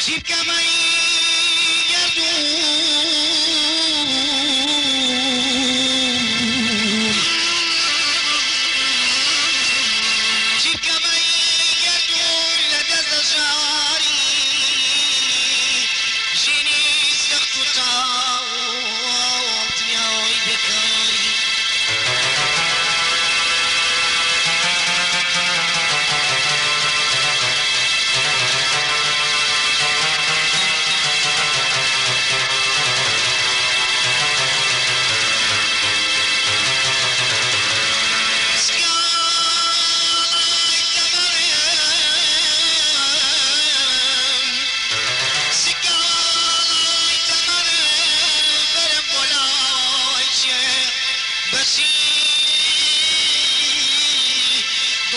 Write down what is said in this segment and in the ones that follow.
جيب كمان يردون جيب كمان يردون لدز جاري جيني سخت وطاوتني عوي بكاري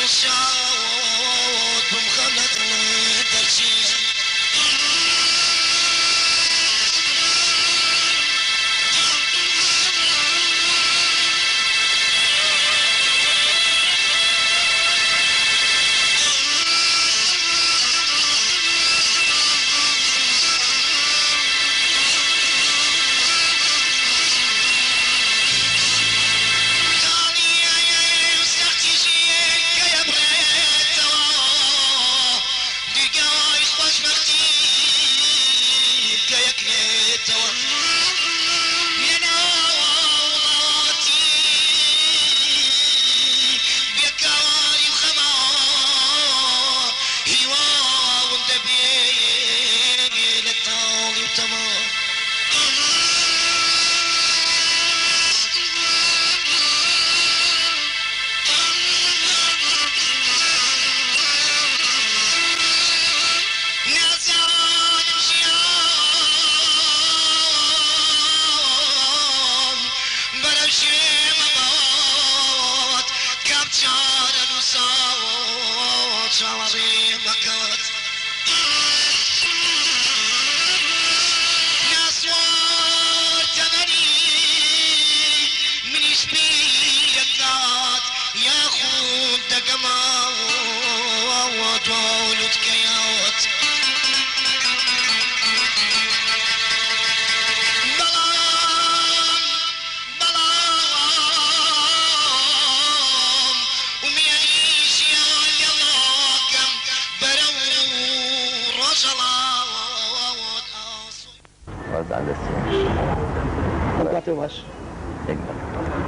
شاوت بمخلط درشيش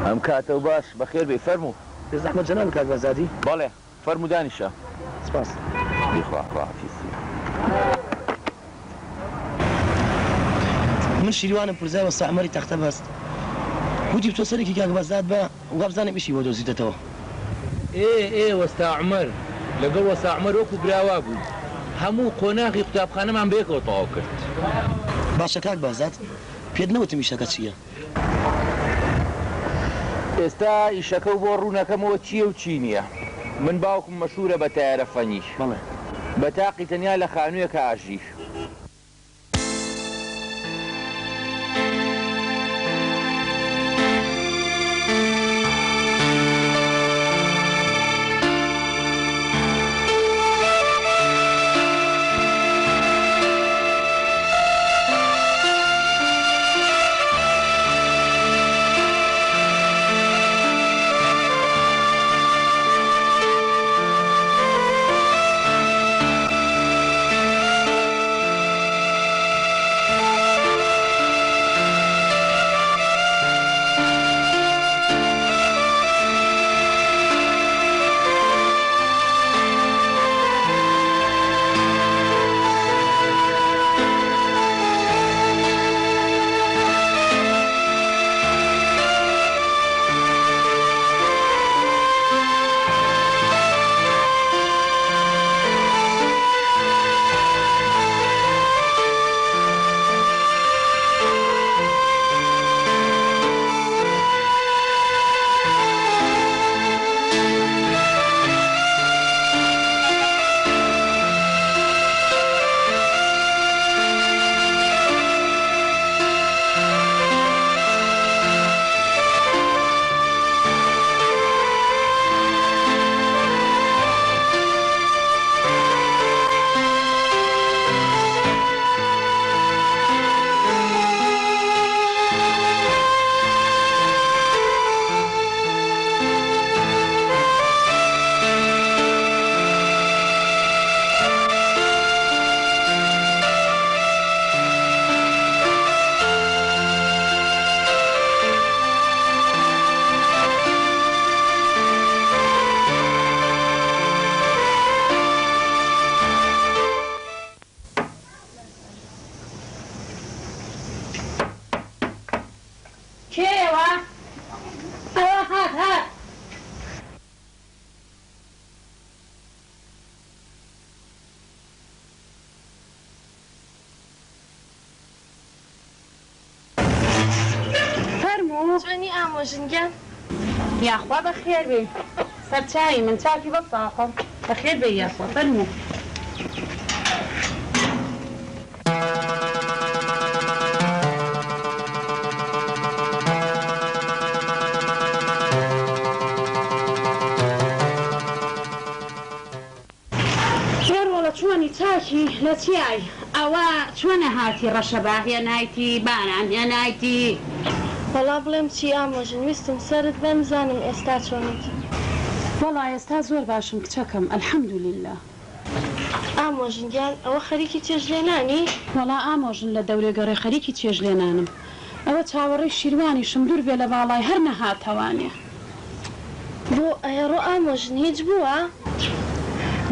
ام كاتو باش بخير بيفرموا سيد احمد جنان كاتب زادي بله فرموا دانشا سپاس بخوا في من شیروان پرزای و استعماری تخته بست ودي بتوصلي كي كاك بزاد با وغبزاني مشي ودو زيدتو ايه واستعمر لقوا واستعمر وكو براوابو همو قناغي قطاب خانه من بيك وطاوكرت باشا كاك بزاد بيدنا وتمشي كاتشيا استا يشكو بورونا كمو تشيو تشينيا من باوكم مشهورة بتعرفنيش والله بتاقي تنيا لخانوية كعجيش چۆنی ئامۆژنگیان؟ یاخوا بەخێر بێ سەرچاوی من چاکی بە ساخۆم بەخێر بێ یاخوا فەرموو. چۆنی چاکی لە چیای ئەوە چۆنە هاتی ڕەشەبا هێنایتی بانان هێنایتی وەڵا بڵێم چی ئامۆژن ویستم سەرت بەمزانم ئێستا چۆنیت. وەڵا ئێستا زۆر باشم کچەکەم ئەلحەمدولیللا. ئامۆژنگیان ئەوە خەریکی چێژلێنانی؟ وەڵا ئامۆژن لە دەورێگەڕێ خەریکی چێژلێنانم. ئەوە چاوەڕێی شیروانیشم دوور بێ لە باڵای هەر نەهاتەوانێ. بۆ ئەێڕۆ ئامۆژن هیچ بووە؟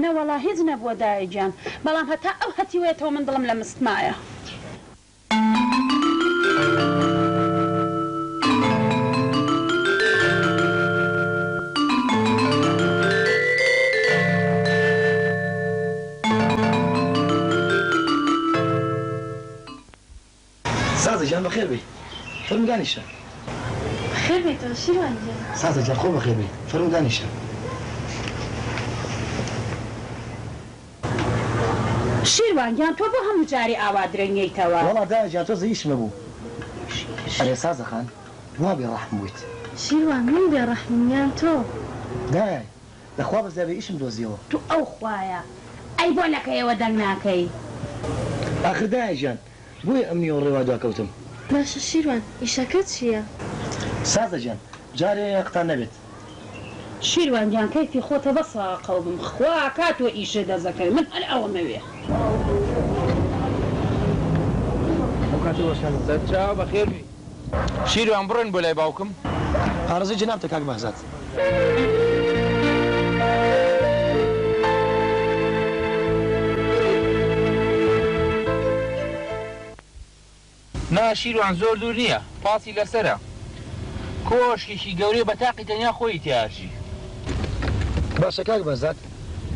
نەوەڵا هیچ نەبووە دایگیان بەڵام هەتا ئەو هەتیوێتەوە من دڵم لە مستمایە. سازە جان بەخێر بێ فەرمودانیشە. بەخێر بێتەوە شیروانگیان. سازە جان خۆ بەخێر بێ فەرمودانیشە. شیروانگیان تۆ بۆ هەموو جاری ئاوا درێنیەیتەوە. وەڵا دایجان تۆ زەیشمە بوو. ئەرێ سازە خان وا بێڕەحم بوویت. شیروان من بێڕەحمیان تۆ. دایای لەخوا بەزای بێ ئیشم دۆزیەوە. تو ئەو خوایە ئەی بۆ لەکەیەوە دەنگ ناکەی. ئاخر دایجان بۆیە ئەم نیوە ڕێوا دواکەوتم. باشە شیروان ئیشەکەت چییە؟ سازە جان جارێ قتان نەبێت. شیروانگیان کەیفی خۆتە بەسا قەوبم خوا کاتۆ ئیشە دەزەکەی من هەر ئەوەمەوێ. سەرچاو بەخێر بی. شیروان بڕێن بۆ لای باوکم. ئارەزوی جەنابتە کاک بەهزات. نا شیروان زۆر دوور نییە پاسی لەسرە کۆشکێکی گەورەی بە تاقی تەنیا خۆی تیاژی. باشە کاک بەهزات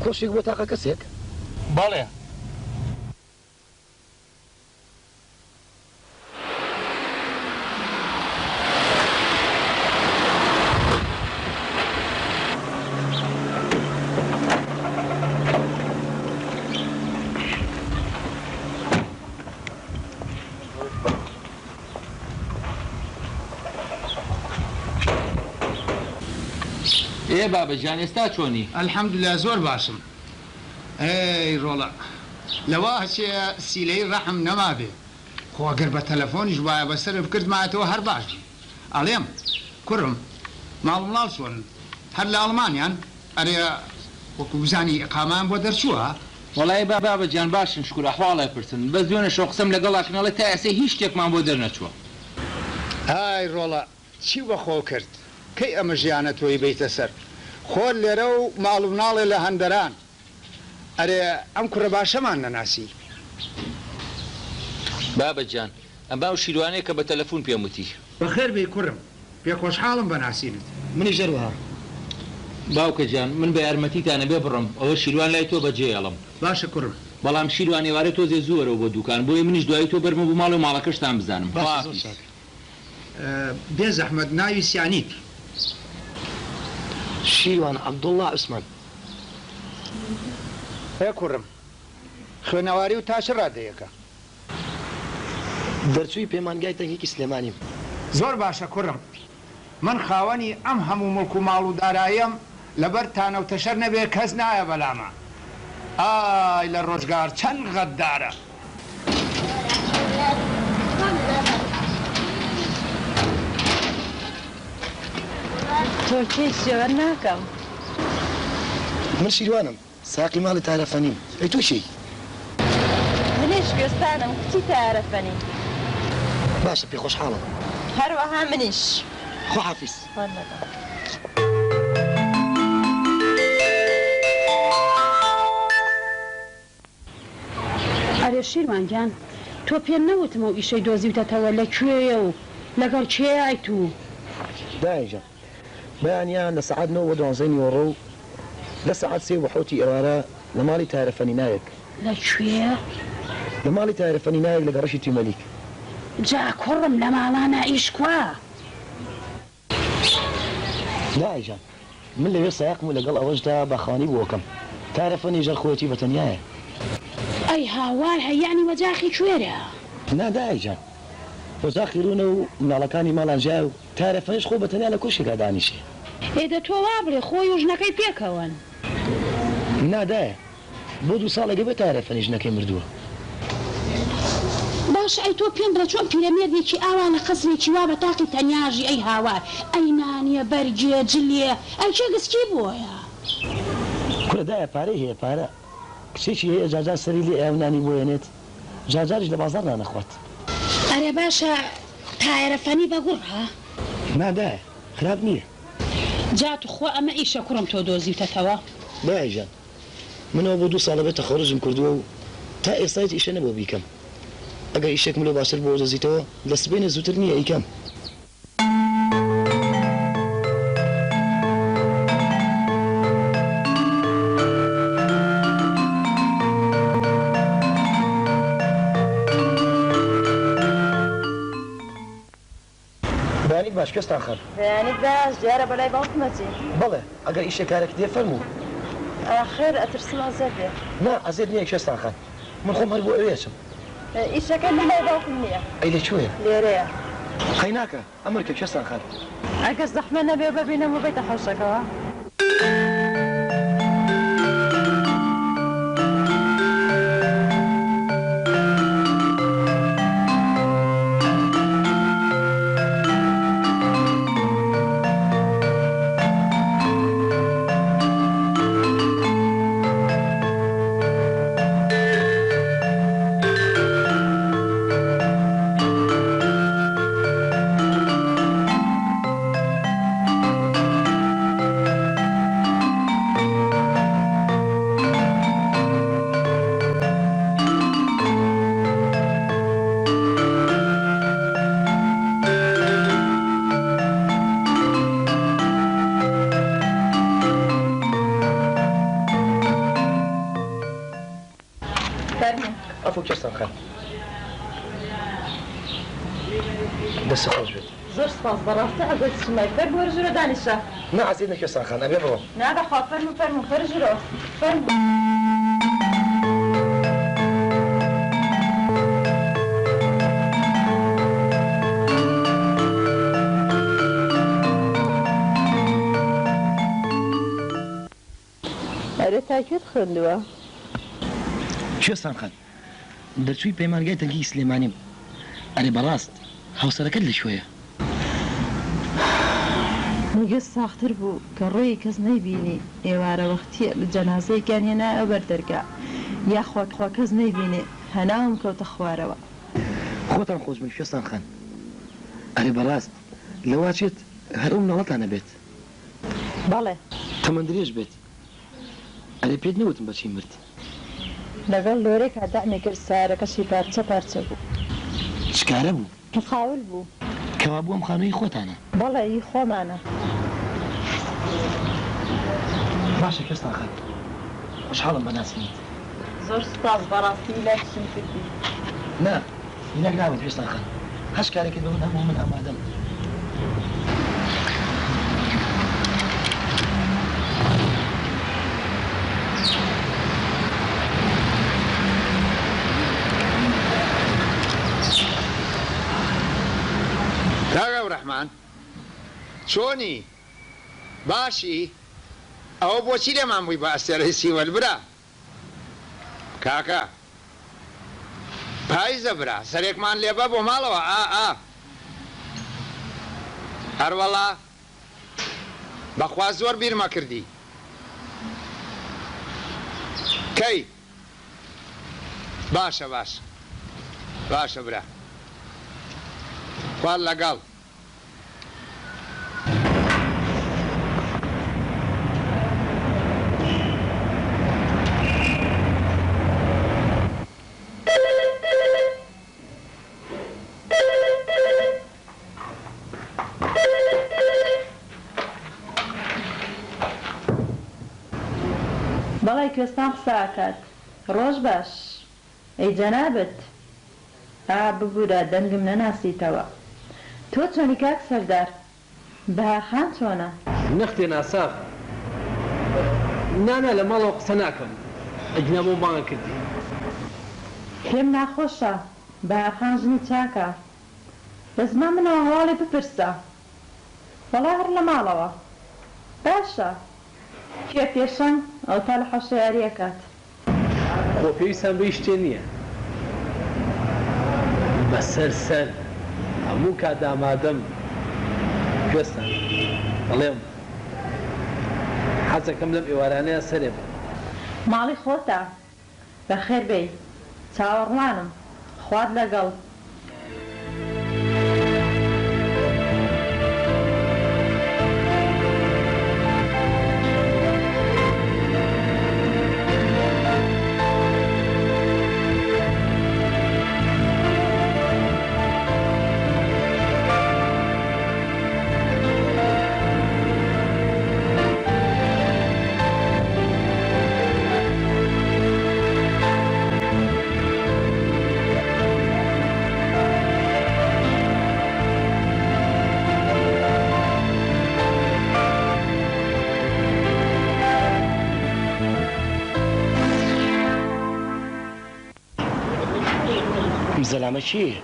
کۆشێک بۆ تاقە کەسێک؟ بەڵێ ئێ بابەجان ئێستا چۆنی؟ ئەلحەمدوللا زۆر باشم. ئەی ڕۆڵە لەوا هەچێ سیلەی ڕەحم نەما بێ خۆگەر بە تەلەفۆنیش وایە بەسەر بکردمایەتەوە هەر باشی. ئەڵێم کوڕم ماڵ مڵاو چۆن هەر لە ئەڵمانیان ئەرێ وەکو بزانی ئەقامان بۆ دەرچووە؟ وەڵای بابەجان باشن شکر ئەحواڵای پرسن بەس دوێنە شۆ قسەم لەگەڵاکنەڵێ تا ئێستا هیچ شتێکمان بۆ دەرنەچووە. ئای ڕۆڵە چی بەخۆ کرد کەی ئەمە ژیانە تۆی بیتە سەر خۆر لێرە و ماڵ و مناڵێ لە هەندەران ئەرێ ئەم کوڕە باشەمان نەناسی. بابەجان ئەم باو شیروانەیە کە بە تەلەفۆن پێم وتی. بەخێر بێ کوڕم پێ خۆشحاڵم بەناسینت. منی ژەروەها. باوکە جان من بە یارمەتیتانە بێ بڕم ئەوە شیروان لای تۆ بەجێڵم. باشە کوڕم. بەڵام شیروان ێوارە تۆزێ زووەرەوە بۆ دوکان بۆیە منیش دوایی تۆ بەرمە بوو ماڵ و ماڵەکەشتان بزانم. بێ زەحمەت ناوی سیانیت؟ شیروان عەبدوڵڵا عوسمان. هێ کوڕم خوێنەواری و تاش ڕادەیەکە. دەرچووی پەیمانگای تەنگێکی سلێمانیم. زۆر باشە کوڕم من خاوەنی ئەم هەموو مڵک و ماڵ و داراییم لەبەر تانە و تەشەر نەبێ کەس نایە بەلامە. ئای لە ڕۆژگار چەند غەددارە. تۆ کێ شێوە ناکەم. من شیروانم ساقی ماڵی تارەفەنیم. ئەی تووشی؟ منیش گوێستانم کچی تارەفەنی. باشە پێ خۆشحاڵم. هەروەها منیش. خۆحافیز. ئەرێ شیروانگیان تۆ پێم نەوتمە و ئیشەی دۆزیوتەتەوە لەکوێیە و لەگەڵ کێیای تو؟ دایجان بەیانیان لە سەعات 9 و 12 نیوەڕۆ و لە سەعات 3 و حوتی ئێوارە لە ماڵی تارەفەنی نایەک. لەکوێ؟ لە ماڵی تارەفەنی نایەک لە گەڕەشی تیمەلیک. جا کوڕم لە ماڵانە ئیش کووە؟ داعیجان من لەوێ سایقم و لەگەڵ ئەوەشدا بەخانی بۆکەم تارەفەنی ژەر خۆەتی بەتەنیایە ئەی هاوار هەی یعنی وەجاخی کوێرە ناداعیجان وەزاخی ڕوونە و مناڵەکانی ماڵانژای و تارەفەنیش خۆ بەتەنیا لە کۆشێکا دانیشێ ئێدە تۆ وا بڵێ خۆی و ژنەکەی پێکەوەن نادایە بۆ 2 ساڵێگە بێ تارەفەنی ژنەکەی مردووە باش ئەی تۆ پێم بڵێ چۆن پیرەمێردێکی ئاوا لە قەزێکی وا بە تاقی تەنیاژی ئەی هاوار ئەی نانیە بەرگێ جلێ ئەی چێ گسکی بۆیە کورەدایە پارەی هەیە پارە کچێکی هەیە جاجار سەری لێ ئەونانی بۆێنێت جاجاریش لە بازار نانەخوات ئەرێ باشە تایرەفەنی بەگوڕها نادایە خراپ نییە جات خۆ ئەمە ئیشە کوڕم تۆ دۆزیتەتەوە دایجان منەوە بۆ 2 ساڵە بێتە خەڕژم کردووە و تا ئێستایت ئیشە نەبوو بیکەم ئەگە ئیشێکم لە باشتر بۆ دۆزیتەوە لە سبەینە زووتر نییە ئیکەم بەیانی باش کەستان خەر بەیانی باش دیارە بەلای باوکمەچی بەڵێ ئەگەر ئیشێکارێک دێ فەرموو ئاخر ئەترسم ئازار بێ نا ئەزێر نییە کێستان خەر من خۆم هەر بۆ ئەوێچم ئیشەکە لەلای باوکم نییە ئەی لەکوێیە لێرەیە خەیناکە ئەمریکە کێستان خەر ئەگەر زەحمە نەبێ ببینم و بێتە حەوشەکەەوە ئەفۆ کێستان خەر دەست خۆش بێت زۆر سپاس بەڕاستە ئەگەر چمای فەرمو وەرە ژوورە دانیشە نا عەزیز نەکێستان خەر ئەبێ بڕۆ نابەخوا فەرمو وەرە ژوورە فەرمو ئەرێ تاکوێت خوێندووە کێستان خەر دەرچووی پەیمانگای تەنگی سلێمانیم ئەرێ بەڕاست هاوسەرەکەت لەکوێیە نیگە ساختر بوو کە ڕۆی کەس نەیبینی ئێوارە وەختیە لە جەنازەیەکیان هێنا ئەو بەردەرگا یا خوا کەس نەیبینێ هەناوم کەوتە خوارەوە خۆتان خۆش بن کێستان خەن ئەرێ بەڕاست لەواچێت هەرم نەڵەتانە بێت بەڵێ تەمەندرێژ بێت ئەرێ پێت نەوتم بەچی مرد لەگەڵ لۆرێکا دەعمێ کرد سارەکەشی پارچە بوو چکارە بوو خاول بوو کەوا بووم خانووی خۆتانە بەڵێ ئی خۆمانە باشە کێستان خەن خۆشحاڵم بەناسیت زۆر سپاس بەڕاستی لایشم کردی نا هینەک ناوێت کێستان خەن هەش کارێکی بە من هەموو من ئامادەم کاگا ڕەحمان چۆنی باشی ئەوە بۆچی لێمان بووی بە ئەستێرەی سیوەل برا کاکە پاییزە برا سەرێکمان لێبە بۆ ماڵەوە هەروەڵا بەخوا زۆر بیرمە کردی کەی باشە باشە برا خوار لەگەڵ بەڵێ کوێستان قساکات ڕۆژ باش ئەی جەنابەت ببوورە دەنگم نەناسیتەوە تۆ چۆنی کاک سەردار بەهاخان چۆنە نەختێ ناساف نانە لە ماڵەوە قسە ناکەم ئەجنەبە و ماڵە کردی پێم ناخۆشە بەهارخان ژنی چاکە بە زمان منەوە هەواڵێ بپرسە وەڵا هەر لە ماڵەوە باشە کێ پێشەن ئەو تا لە حەوشە یاریەکات خۆ پێویستان بەی شتێ نییە بەسەر سەر هەموو کات دامادەم گوێستان دەڵێم حەزەکەم لەم ئێوارانەیە سەرێ بە ماڵی خۆتە بەخێر بێی چاوەڕوانم خوات لەگەڵ زەلامە چییە؟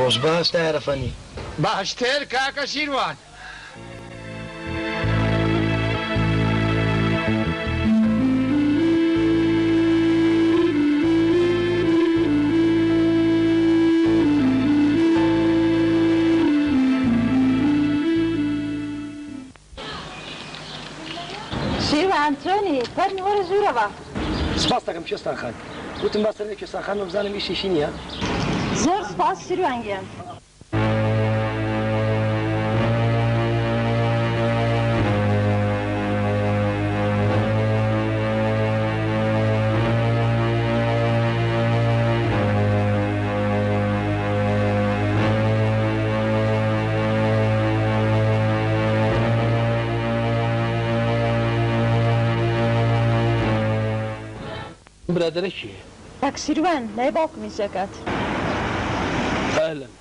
ڕۆژ باش نایەرەفەنی باشتر کاکە شیروان شیروان چۆنی فەرمی وەرە ژوورەوە سپاس دەکەم کوێستان خان وتم با سەرێ کوێستان خان بزانم ئیشیشی نییە زۆر سپاس شیروانگیان برادرە کیە؟ تاکسیروان لای باوکمی چەکات ئەهلەن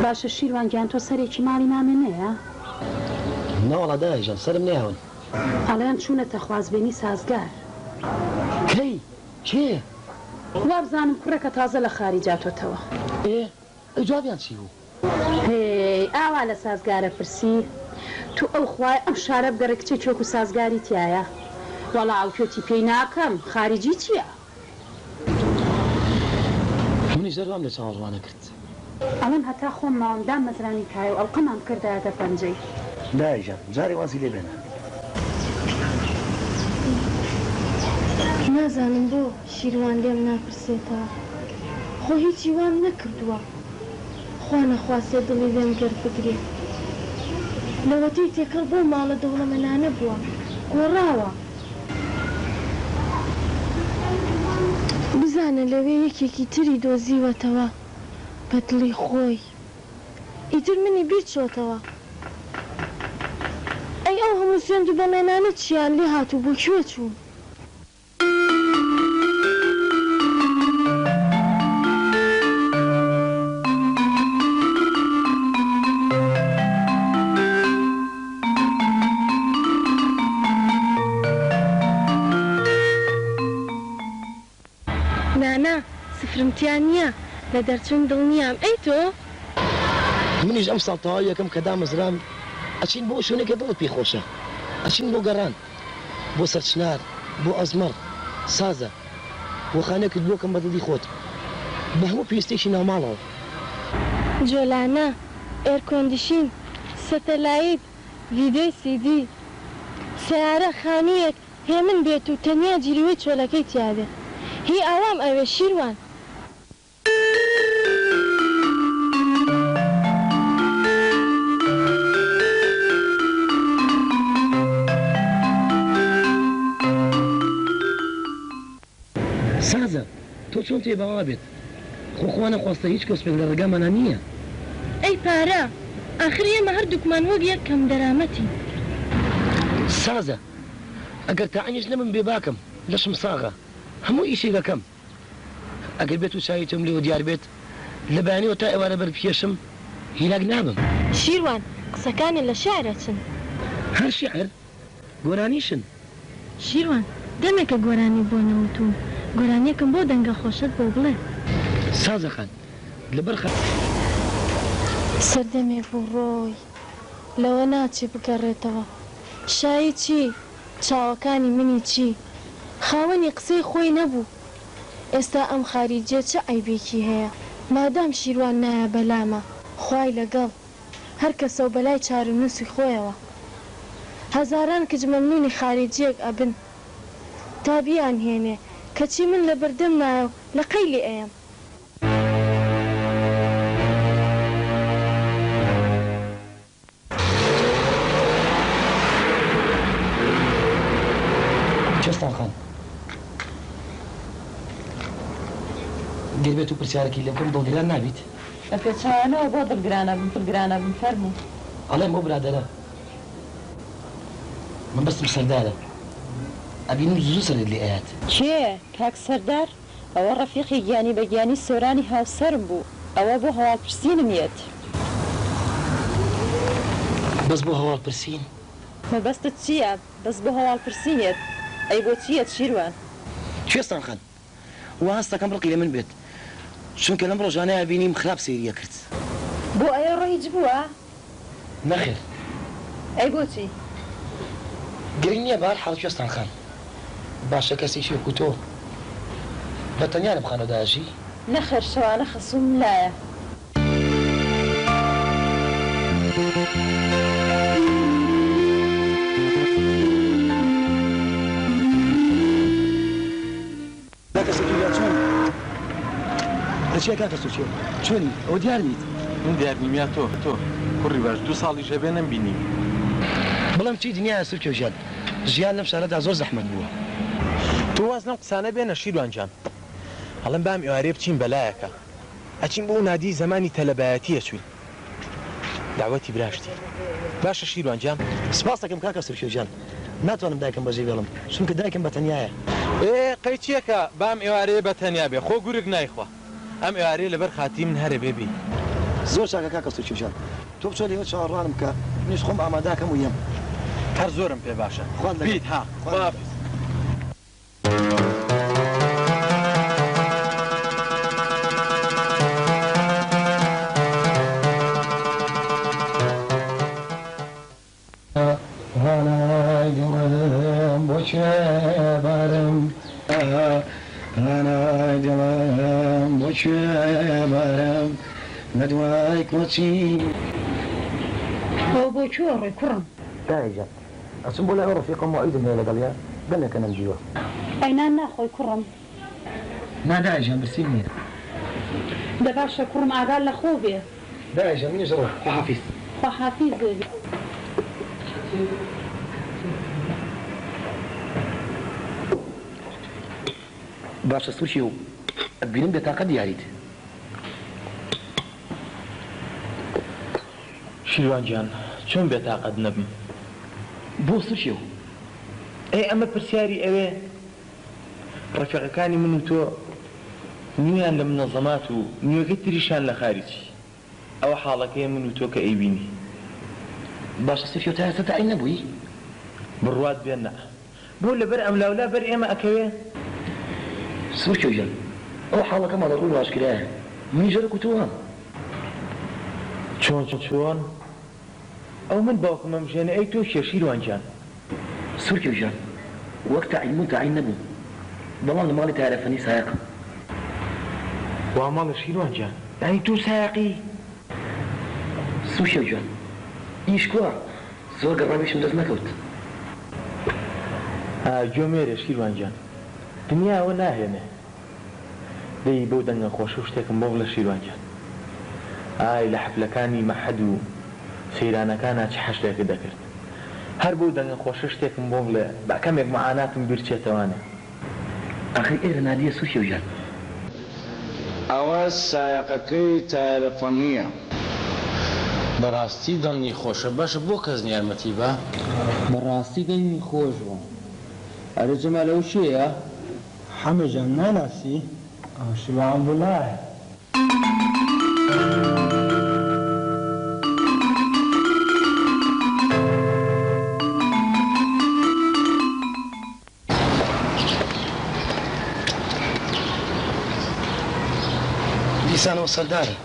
باشە شیروانگیان تۆ سەرێکی ماڵی مامە نەیە؟ ناوەڵا دایژان سرم نێون ئەڵیان چوونەتە خوازبێنی سازگار کەی کێ؟ وابزانم کوڕەکە تازە لە خارجاتۆتەوە ئەی جوابیان چی بوو؟ هی ئاوا لە سازگارە پرسی تو ئەو خوای ئەم شارە بگەڕە کچێ چۆک و سازگاری تایە وەڵا ئەوکێتی پێی ناکەم خارجی چییە؟ منی زەروام لە چاوەڕوانە کرد ئەڵم هەتا خۆم ماوەندام مەزرانی کایە و ئەڵقەمان کردایەتە پەنجەی دایژان جارێ وازی لێ بێنە نازانم بۆ شیروان لێم ناپرسێتەوە خۆ هیچی وام نەکردووە خوا نەخواسێ دڵی لێم گەر بگرێ لەوەتەی تێکەڵ بۆ ماڵە دەوڵەمەلانە بووە گۆڕاوە بزانە لەوێ یەکێکی تری دۆزیوەتەوە بە دڵی خۆی ئیتر منی بیر چۆتەوە ئەی ئەو هەموو سوێند و بەمێنانە چیان لێ هاتوو بۆ کوێ چوون نانا سفرمتیان نییە لە دەرچوون دڵنیام ئەی تۆ منیش ئەم ساڵ تەواو یەکەم کە دامەزرام ئەچین بۆ شوێنێکە دڵت پێی خۆشە ئەچین بۆ گەڕان بۆ سەرچنار بۆ ئەزمەڕ سازە بۆ خانەکەت بۆکەم بە دڵی خۆت بە هەموو پێویستێکی ناوماڵەوە جۆلانە ئێرکۆندیشین سەتەلایت ڤیدۆی سیدی سیارە خانوویەک هێ من بێت و تەنیا جیروی چۆلەکەی تیاابێ هی ئاوام ئەوێ شیروان سازە تۆ چۆن تێ باوا بێت خۆخوا نەخواستە هیچ کەس پێک لە ڕێگامانە نییە ئەی پارە ئاخر ئێمە هەردووکمان وەک یەک کەم دەرامەتی سازە ئەگەر تاعنیش نەبم بێ باکەم لەشم ساغە هەموو ئیشی دەکەم ئەگەر بێت و چاوی تۆم لێوە دیار بێت لە بەیانیەوە تا ئێوارە بەرپێشم هیلاک نابم شیروان قسەکانت لە شاعرە چن هەر شیعر گۆرانیشن شیروان دەمێکە گۆرانی بۆ نەوت و گۆرانیەکەم بۆ دەنگە خۆشت بۆ بڵێ سازەخان لەبەر سەردەمێک بوو ڕۆی لەوە ناچی بگەڕێتەوە شایی چی چاوەکانی منی چی خاوەنی قسەی خۆی نەبوو ئێستا ئەم خاریجێ چه عیبێکی هەیە مادام شیروان نایە بەلامە خوای لەگەڵ هەر کەسە و بەلای چارەنووسی خۆیەوە هەزاران کچ مەمنونی خاریجیەک ئەبن تا بیان هێنێ کەچی من لە بەردەم نایە و لە قەیلی ئەیەم چێستان خان گەربێت و پرسیارێکی لێ بکەم دڵگران نابیت لە پێچوانەوە بۆ دڵگرانە بم پڵگرانە بم فەرموو ئەڵێم بۆ برادەرە من بەستم سەردارە ئەبینم زوو سەرت لێ ئاات کێ کاک سەردار ئەوە ڕەفیقی گیانی بە گیانی سۆرانی هاوسەرم بوو ئەوە بۆ هەواڵپرسینم یێت بەس بۆ هەواڵپرسین مەبەستت چییە بەس بۆ هەواڵپرسینێت ئەی بۆ چیەت شیروان کوێستان خان وا هەستەکەم ڕقی لە من بێت چونکە لەم ڕۆژانەیە بینیم خراپ سێریە کرد بۆ ئەوە ڕۆیج بووە نەخێر ئەی بۆچی گرنگ نییە بەهەر حاڵ کوێستان خان باشە کەسیشی وەکو تۆ بە تەنیا لەم خانەداژی نەخێر شەوانە خەسووم لایە چێ کاکە سوچێ چۆنی ئەو دیار نیت من دیارنیمیا تۆ کوڕی باش 2 ساڵی ژەبێ نەمبینی بەڵام چی دنیاە سوچێ ژیان ژیان لەم شارەدا زۆر زەحمەت بووە تۆ واز لەم قسانە بێنە شیروانجان هەڵم بام ئێوارێ بچین بەلایەکە ئەچین بۆ نادی زمانی تەلەبایەتیە چوین داوەتی براشتی باشە شیروانجان سپاس دەکەم کاکە سوچێ ناتوانم دایکم بەجێ بێڵم چونکە دایکم بەتەنیایە قەی چیەکە بام ئێوارەیە بەتەنیا بێ خۆ گورگ نایخوا ئەم ئێوارەیە لەبەر خاتی من هەرە بێبی زۆر چاکە کاکە سوچێ تۆ بچۆ لێوە چاوەڕوانم کە منیش خۆم ئامادەکەم و یەم هەر زۆرم پێ باشە بیت ها ندوای کۆچی ئەو بۆ کوێ ڕێ کوڕم دایجان ئەچم بۆ لای ئەو ڕەفیقم وعیدم هەیە لەگەڵیا گەلێکە نەمدیوە ئەینان ناخۆی کوڕم نادایجان برسی نییە دە باشە کوڕم ئاگال لە خۆ بێ دایجان منیش ڕۆ خواحافیز خواحافیز بێبی باشە سوچی و ئەبینم بێتاقە دیاریت شیروانجان چۆن بێتاقەت نەبم بۆ سوچی و ئەمە پرسیاری ئەوێ ڕەفیقەکانی من و تۆ نیویان لە منەظەمات و نیوەکەی تریشان لە خارجی ئەوە حاڵەکەی من و تۆ کە ئەیبینی باشە سوچی و تا ئێستا ئەی نەبووی بڕوات بێنە بۆ لەبەر ئەم لاولا بەر ئێمە ئەکەوێ سوچۆژان ئەو حاڵەکە مەڵە ڕوو باشکرایە منی ژەرک و توان چۆن ئەو من باوکم ئەمژێنە ئەی تۆ شێ شیروانجان سورکێ ژان وەک تەعین و تەعین نەبوو بەڵام لە ماڵی تارەفەنی سایەقم وا ماڵە شیروانجان یانی تۆ سایەقی سوشێ ژان ئیش کووە زۆر گەڕاویشم دەست نەکەوت گوێ مێرە شیروانجان دنیا ئەوە ناهێنێ دەی بەو دەنگە خۆش و شتێکم بۆ بڵە شیروانجان ئای لە حەفلەکانی مەحەد و سەیرانەکانە چ حەشتێکە دەکرد هەر بەو دەنگە خۆشە شتێکم بۆ بڵێ با کەمێک مەعاناتم بیرچێتەوانێ ئەخی ئێرە نادیە سوشێ ژان ئەوە سایەقەکەی تایلەفۆنیە بەڕاستی دڵنی خۆشە باشە بۆ کەس یارمەتی بە بەڕاستی دەنگی خۆش بوو ئەرە جەمال ئەو شێیە حەمەجان ناناسی شیوان بوولایە دیسانەوە سەردارە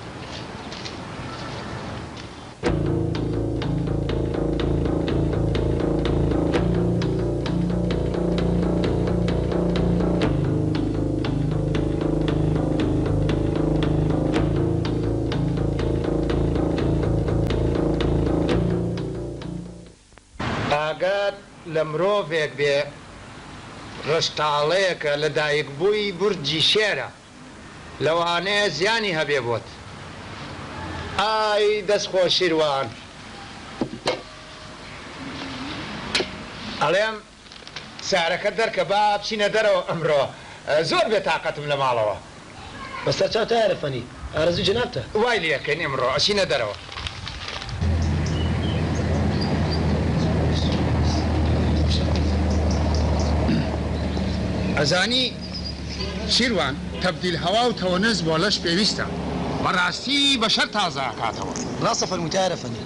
ئاگات لە مرۆڤێک بێ ڕشتاڵەیەکە لە دایکبووی بورجی شێرە لەوانەیە زیانی هەبێ بۆت ئای دەستخۆ شیروان ئەڵێم سارەکە دەرکە با بچینە دەرەوە ئەمڕۆ زۆر بێتاقەتم لە ماڵەوە بەسەر چاو تایلەفەنی ئارەزوو جەنابتە وای لێکەین ئەمڕۆ ئەچینە دەرەوە ئەزانی شیروان تەبدیل هەوا و تەوەنز بۆ لەش پێویستە بەڕاستی بەشەر تازە ئاکاتەوە ڕاستە فەرمووی تایلەفەنی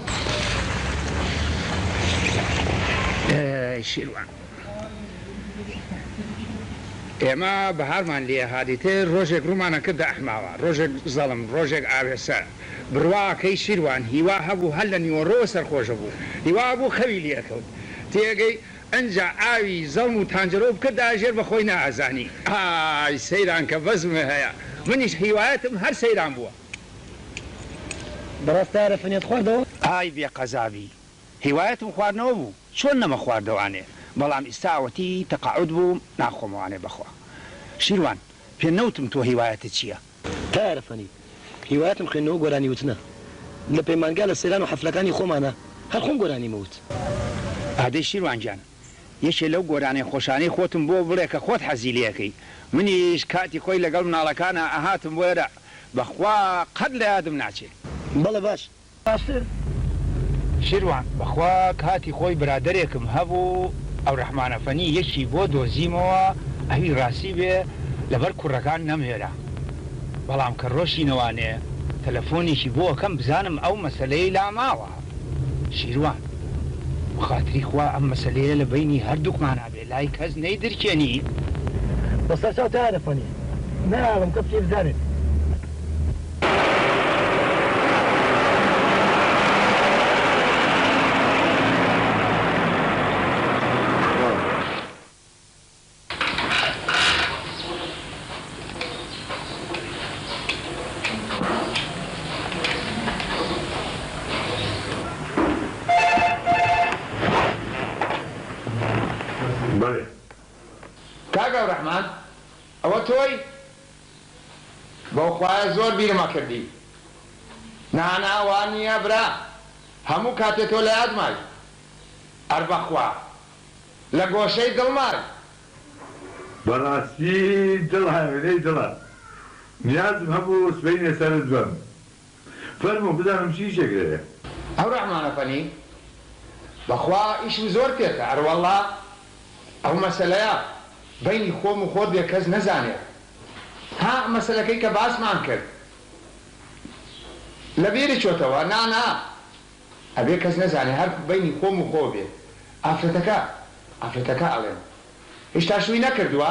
شیروان ئێمە بەهارمان لێ هادیتر ڕۆژێک ڕوومانە کردە ئەحماوە ڕۆژێک زەڵم ڕۆژێک ئاوێسەر بڕواکەی شیروان هیوا هەبوو هەل لە نیوەڕۆ سەرخۆشە بوو هیوا بوو خەوی لێکەوت تێگەی ئەنجا ئاوی زەڵم و تانجەرۆ بکردا ژێر بەخۆی نائازانی ئای سەیران کە بەزمە هەیە منیش هیوایەتم هەر سەیران بووە بەڕاست تایلەفەنیت خواردەوە ئای بێ قەزاوی هیوایەتم خواردنەوە بوو چۆن نەمە خواردەوانێ بەڵام ئێستاوەتی تەقاعود بوو ناخۆمەوانێ بەخوا شیروان پێ نەوتم تۆ هیوایەتت چییە تایلەفەنی هیوایەتم خوێندنەوە گۆرانی وتنە لە پەیمانگا لە سەیران و حەفلەکانی خۆمانە هەر خۆم گۆرانی مەوت ئادەی شیروانجان یەکێ لەو گۆرانەی خۆشانەی خۆتم بۆ بڵێ کە خۆت حەزی لەکەی منیش کاتی خۆی لەگەڵ مناڵەکانە ئەهاتم وێرە بەخوا قەت لە یادم ناچێت بەڵێ باش باشتر شیروان بەخوا کاتی خۆی برادێکم هەبوو ئەو ڕەحمانەفەنی یەکی بۆ دۆزیمەوە ئەوی ڕاستی بێ لەبەر کوڕەکان نەمهێرا بەڵام کە ڕۆژینەوانێ تەلەفۆنێکی بۆ ئەەکەم بزانم ئەو مەسەلەی لا ماوە شیروان بخاتری خوا ئەم مەسەلەیە لە بینی هەردووکمانە بێ لای کەس نەیدرکێنی بەسەر چاو تایلەفەنی ناڵم کە بچێ بزانێت کاگە ڕەحمان ئەوە تۆی بۆ خوایە زۆر بیرما کردی ناناوان نییە برا هەموو کاتێ تۆ لە یادمای ئەربەخوا لە گۆشەی دڵمای بەڕاستی دڵ هەولەی دڵە نیازم هەبوو سبەینێ سەرت بەم فەرموو بزانم چی شێگرەیە ئەو ڕەحمانەفەنی بەخوا ئیشم زۆر پێکە ئەروەڵڵا ئەو مەسەلەیە بینی خۆم و خۆت بێ کەس نەزانێت ها مەسەلەکەی کە باسمان کرد لە بیری چۆتەوە نا ئەبێ کەس نەزانێ هەر بینی خۆم و خۆ بێ ئافرەتەکە ئەڵێن هێشتا شووی نەکردووە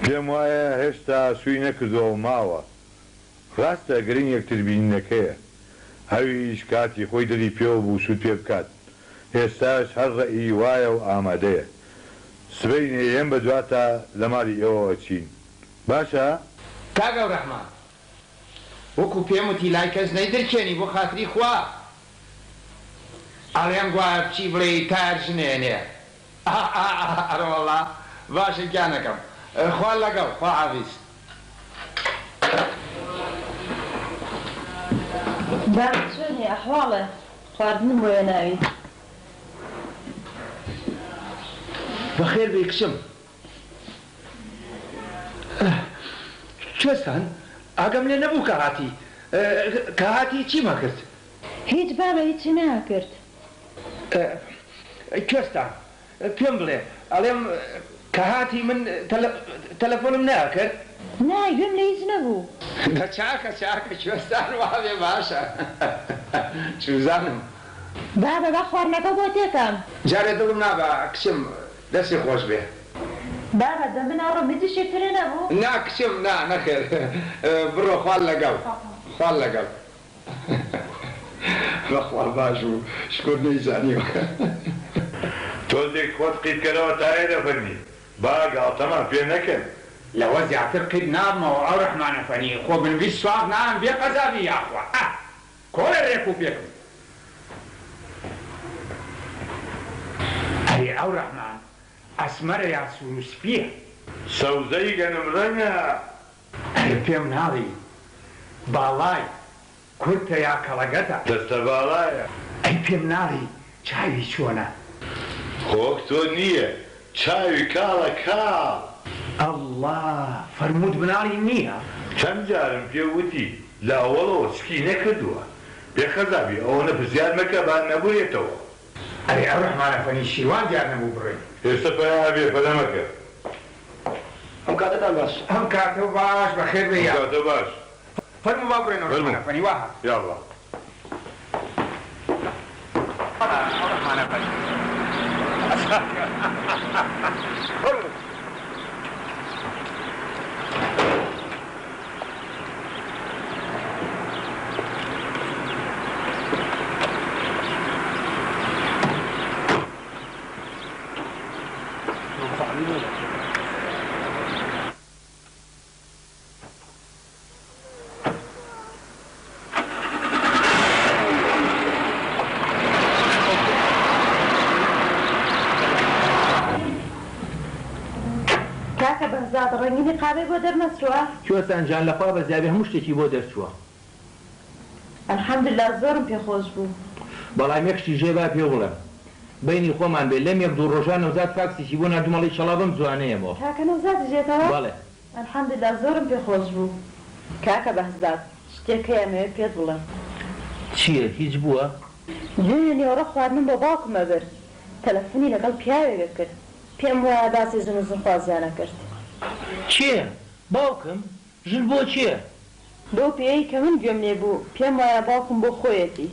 پێم وایە هێشتا شووی نەکردووە و ماوە ڕاستە گرنگ یەکتر بینینەکەیە هەویش کاتی خۆی دڵی پێوە بوو سوود پێ بکات ئێستاش هەر ڕەئی وایە و ئامادەیە سبەینێ ئێم بە دواتە لە ماڵی ئێوەوە چین باشە؟ کاگە و ڕەحمان وەکو پێم وتی لای کەس نەیدرکێنی بۆ خاتری خوا ئەڵێم گوایە بچی بڵێ تار ژنێنێ ئەرەوەڵا باشە گیانەکەم خوا لەگەڵ خوا حافیز باب چۆنی ئەحواڵە خواردنم بۆیە ناوی بەخێر بێ کچم کوێستان ئاگەم لێ نەبوو کە هاتی چیمە کرد هیچ بابە هیچی ناکرد کوێستان پێم بڵێ ئەڵێم کە هاتی من تەلەفۆنم ناکرد ناگوێم لە هیچ نەبوو چاکە کوێستان وابێ باشە چوزانم بابە با خواردنەکە بۆ تێکەم جارێ دڵم نابە کچم دەستی خۆش بێ بابە دەمناڕۆ میدیشێکترێ نەبوو نا کچم نا نەخێر بڕۆ خوال لەگەڵ بەخوا باش و شکر نەیزانیوە تۆزێک خۆت قیدکەرەوە تا ئێرە فەرمی با گاڵتەمان پێ نەکەن لەوە زیاتر قید نابمەوە ئەو ڕەحمانە فەنی خۆ بنویست سواب نام بێ قەزابی یاخوا کۆرە ڕێک و پێکم ئەرێ ئەو ڕەحمان ئەسمەرە یا سوروسپیە سەوزەی گەنم ڕەنگە ئەرێ پێم ناڵی باڵای کورتە یا کەڵەگەتە دەستە باڵایە ئەی پێم ناڵی چاوی چۆنە خۆک تۆ نییە چاوی کاڵە کاڵ ئەڵڵا فەرموود بناڵی نییە چەند جارم پێ وتی لە ئەوڵەوە چکی نەکردووە بێخەزابی ئەوەنە پرسیار مەکە با نەبوویێتەوە ئەرێ ئەو ڕەحمانە فەنی شیوان دیار نەبوو بڕێ ئێستا پەیا بێ پەلەمەکە ئەم کاتتان باش ئەم کاتە باش بەخێر بێ یا کاتە باش فەرموو با بڕێنەوە ڕەحمانە فەنی واه یاڵڵا ڕەحمانە فەنی کاکە بەهزاد ڕەنگینی قاوەی بۆ دەرنەچووە کوێستان جان لەخوا بەزیابی هەموو شتێکی بۆ دەرچووە ئەلحەمدوللا زۆرم پێخۆش بوو بەڵام یەکشتی ژێ با پێ بڵێم بینی خۆمان بێ لەم یەک دوو ڕۆژان نەوزاد فاکسێکی بۆ نردومەڵی شەڵا بم جوانەیەمەوە کاکە نەوزاد دژێتەوە بەڵێ ئەلحەمدوللا زۆرم پێخۆش بوو کاکە بەهزاد شتێک هەیە پێت بڵێم چییە هیچ بووە دوێنێ نیوەڕە خواردنم بۆ باوکمە برد تەلەفۆنی لەگەڵ پیاوێکە کرد پێم وایە باسی ژن و زنخوازیانە کرد چییە باوکم ژن بۆ چییە بۆ پێی کە من گوێم لێ بوو پێم وایە باوکم بۆ خۆیەتی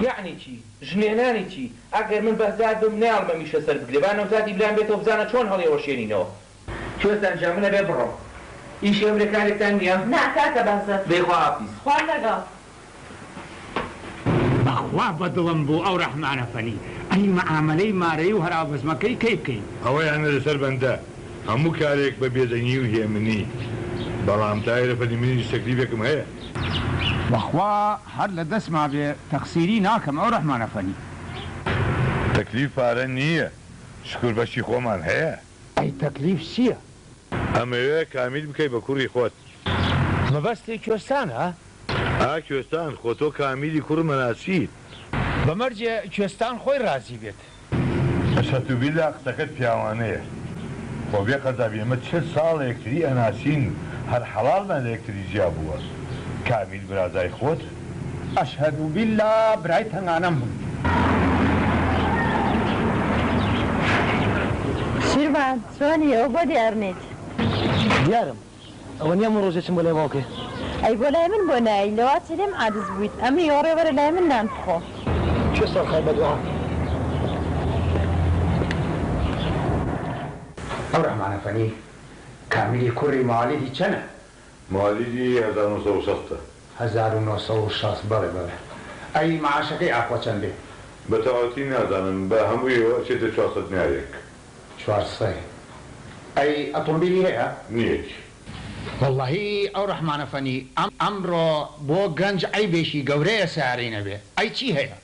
یعنی چی ژنێنانی چی ئەگەر من بەهزاد بم نێڵمە میشە سەر بگرێ با نەوزادی بلان بێتەوە بزانە چۆن هەڵێوەشێنینەوە کوێستان جا منە بێ بڕۆ ئیشی ئەمریکارێکتان نییە نا کاکە بەهزاد بێخوا حافیز خوار لەگەڵ بەخوا بەدڵم بوو ئەو ڕەحمانە فەنی ئەی مەعامەلەی مارەی و هەرابەزمەکەی کەی بکەین ئەوەیانە لەسەر بەندە هەموو کارێک بە بێدەنگی و هێمنی بەڵام تایرە فەنی منیش تەکلیفێکم هەیە بەخوا هەر لە دەستما بێ تەقسیری ناکەم ئەو ڕەحمانە فەنی تەکلیف پارە نییە شکر بەشی خۆمان هەیە ئەی تەکلیف چییە ئەمەوێ کامیل بکەی بە کوڕی خۆت مەبەستی کوێستانە کوێستان خۆ تۆ کامیلی کوڕ مەناسیت بەمەرجێ کوێستان خۆی رازی بێت ئەشەتوبیلا قسەکەت پیاوانەیە خۆ بێ قەزابی ئەمە چه ساڵ یەکتری ئەناسین هەر حەڵالمان لە یەکتری جیا بووە کامیل برازای خۆت ئەشهەدو بیللا برای تەنگانەم بوو شیروان چۆنی ئەو بۆ دیارنیت دیارم ئەوە نییە من ڕۆژێکم بۆ لای باوکێ ئەی بۆ لای من بۆ نایی لەوا چ لێم عادز بوویت ئەمە یۆڕێ وەرە لای من نان بخۆ چه ساڵ خای بەدوام ئەو ڕەحمانە فەنی کامیلی کوڕی ماڵیدی چەنە موالیدی 1960 1960 بەڵێ بەڵێ ئەی معاشەکەی ئاخوا چەندێ بە تەواوەتی نازانم بە هەموویەوە چێتە 400 دینارێک 400 ئەی ئەتۆمبیلی هەیە نییەکی واللهی ئەو ڕەحمانە فەنی ئەمڕۆ بۆ گەنج ئەیبێکی گەورەیە سیارەی نەبێ ئەی چی هەیە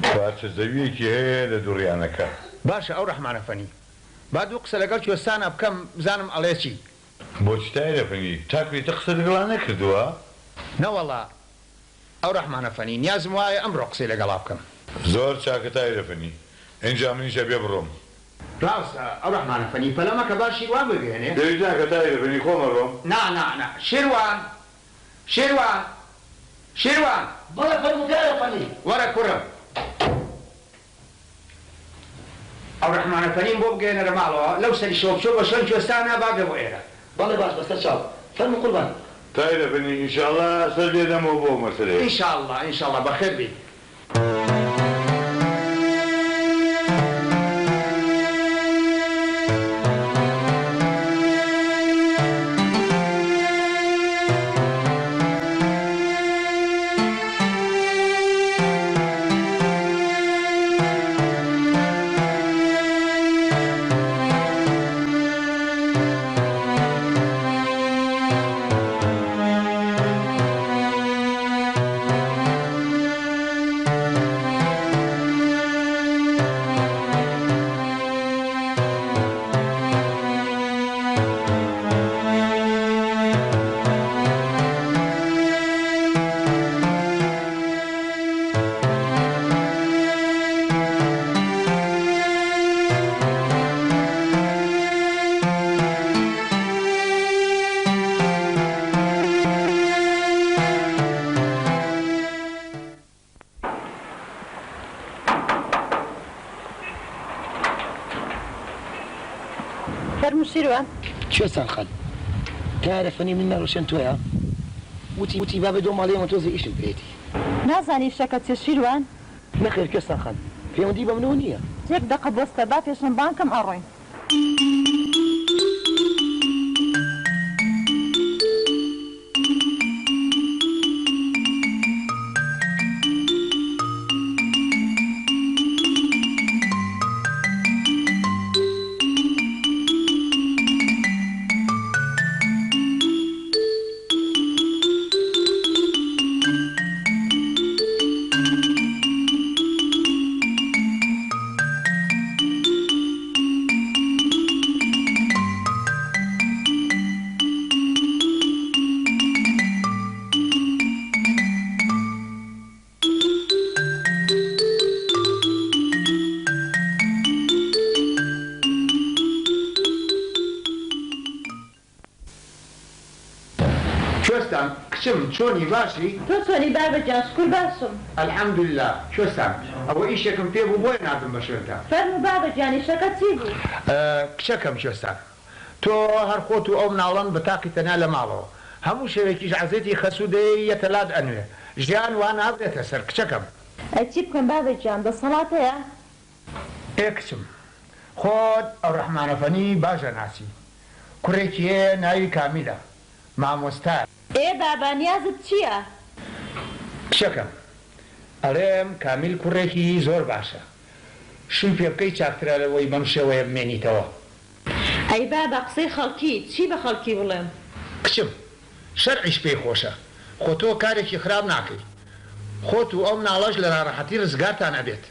پارچە زەویەکی هەیە لە دووڕیانەکە باشە ئەو ڕەحمانە فەنی با دوو قسە لەگەڵ کوێستانە بکەم بزانم ئەڵێ چی بۆچی تایرەفەنی تاکوێتە قسە لەگەڵان نەکردووە نەوەڵا ئەو ڕەحمانە فەنی نیازم وایە ئەمڕۆ قسەی لەگەڵا بکەم زۆر چاکە تایرەفەنی ئەنجا منیشە بێ بڕۆم ڕاستە ئەو ڕەحمانە فەنی پەلەمەکە باشی وا ببێنێ دەویست ناکە تایرەفەنی خۆمە ڕۆم نا شێروان بەڵێ فەرموودارە فەنی وەرە کوڕم ئەو ڕەحمانە فەنیم بۆ بگەێنەرە ماڵەوە لەو سەری شۆ بچۆ بە شوێن کوێستانە باگە بۆ ئێرە بەڵێ باش بەسەر چاو فەرمو قوربان تایرەفەنی ئینشاءڵڵا سەر لێدەمەوە بۆ مەسەلەیە ئینشاءڵڵا بەخێر بێت شیروان کوێستان خەن تایرەفەنی من نەڕۆشن تۆیە وتی با بە دۆ ماڵیەوە تۆزە ئیشم پێێتی نازانی شەکە چێ شیروان نەخێر کوێستان خەن پەیوەندی بە منەوە نییە تێک دەقە بۆستە با پێشم بانکم ئەڕۆین کچم چۆنی باشی؟ تۆ چۆنی بابەجان شکر باشم ئەلحەمدوللا کوێستان ئەوە ئیشێکم پێ بوو بۆی نادم بە شوێنتان فەرموو بابەجانی شەکە چی بوو؟ کچەکەم کوێستان تۆ هەر خۆت و ئەو مناڵەن بە تاقی تەنیا لە ماڵەوە هەموو شەوێکیش عەزێتی خەسوودەیە یەتەلات ئەنوێ ژیان وا نابرێتە سەر کچەکەم ئەی چی بکەم بابەجان دەسەڵات هەیە؟ کچم خۆت ئەو ڕەحمانە فەنی باشە ناسی کوڕێکی هەیە ناوی کامیلە مامۆستایە بابا نیازت چییە؟ کچەکەم ئەڵێم کامیل کوڕێکی زۆر باشە شم پێ بکەی چاکترە لەوەی بەم شێوەیە بمێنیتەوە ئەی بابا قسەی خەڵکی چی بە خەڵکی بڵێم؟ کچم شەرعیش پێی خۆشە خۆ تۆ کارێکی خراپ ناکەی خۆت و ئەو مناڵەش لە ناڕەحەتی ڕزگارتان ئەبێت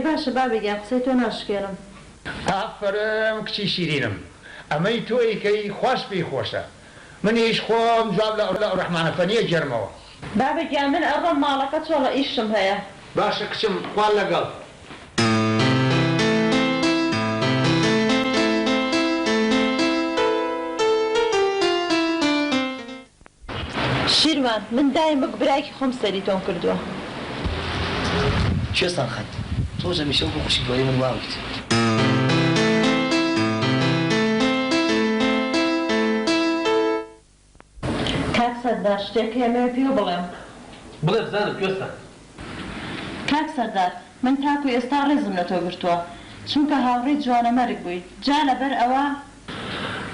باشە بابەگیان قسەی تۆ ناشکێنم ئافەرم کچی شیرینم ئەمەی تۆیکەی خوش پێی خۆشە منیش خۆم جواب لە ڕەحمانە فەنیە گەرمەوە بابەگیان من ئەڕۆم ماڵەکە چۆڵە ئیشم هەیە باشە کچم خوان لەگەڵ شیروان من دایم بک برایکی خۆم سەری تۆم کردووە کوێستان خەن تۆزە میشە بۆ خوشی دوایی من واویت کاک سەردار شتێک هەیە پێ بڵێم بڵێ بزانم کوێستان کاک سەردار من تاکو ئێستا ڕێزم لە تۆ گرتووە چونکە هاوڕێی جوانەمەرگ بووی جا لەبەر ئەوە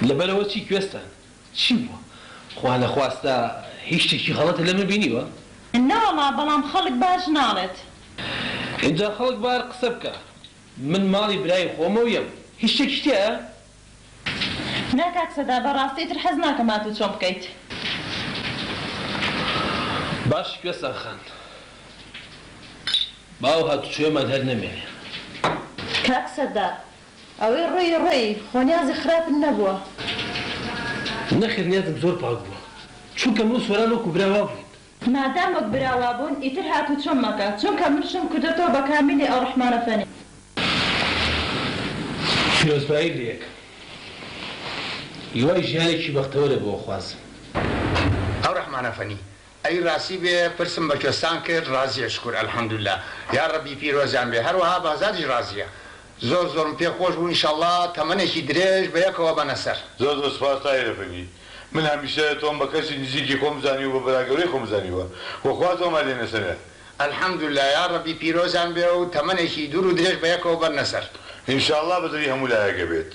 لەبەرەوە چی کوێستان چی بووە خوا نەخواستە هیچ شتێکی خەڵەتە لەمە بینیوە؟ نەوەڵا بەڵام خەڵک باش ناڵێت. اینجا خەڵک بار قسە بکە. من ماڵی برای خۆمەوەیم. هیچ شتێکی تێیە؟ ناکات سەدا بەڕاستی تر حەز ناکەم هاتوو چۆن بکەیت. باش کوێستان خان. باو هاتوچۆیەمان هەر نەمێنێ. کاک سەدا ئەوەی ڕێی خۆنیازی خراپن نەبووە. نەخێر نیازم زۆر پاک بووە. چونکە من سۆران وەکو براوا بووین. مادام وەک براوا بوون ئیتر هاتوو چۆن مەکە چونکە منشم کردێتەوە بە کامیلی ئەو ڕەحمانە فەنی. پیرۆزبایی لێک. هیوای ژیانێکی بەختەوەرە بۆ خوازم. ئەو ڕەحمانە فەنی ئەی ڕاستی بێ پرسم بە کوێستان کرد ڕازیە شکر ئەلحەمدوللا یا ڕەبی پیرۆزیان بێ هەروەها بازاریش ڕازیە. زۆرم پێ خۆش بوو ئینشەڵڵا تەمەنێکی درێژ بە یەکەوە بەنە سەر. زۆر سوپاس تایرە فەنی. من هەمیشە تۆم بە کەسی نزیکی خۆم زانی و بە بەراگەوری خۆم زانیوە وەخوا تۆمە لێنە سەرێ. ئەلحەمدوللا یا ڕەبی پیرۆزیان بێ و تەمەنێکی دوور و درێژ بە یەکەوە بەنە سەر. ئینشەڵڵا بەدڵی هەموو لایەکە بێت.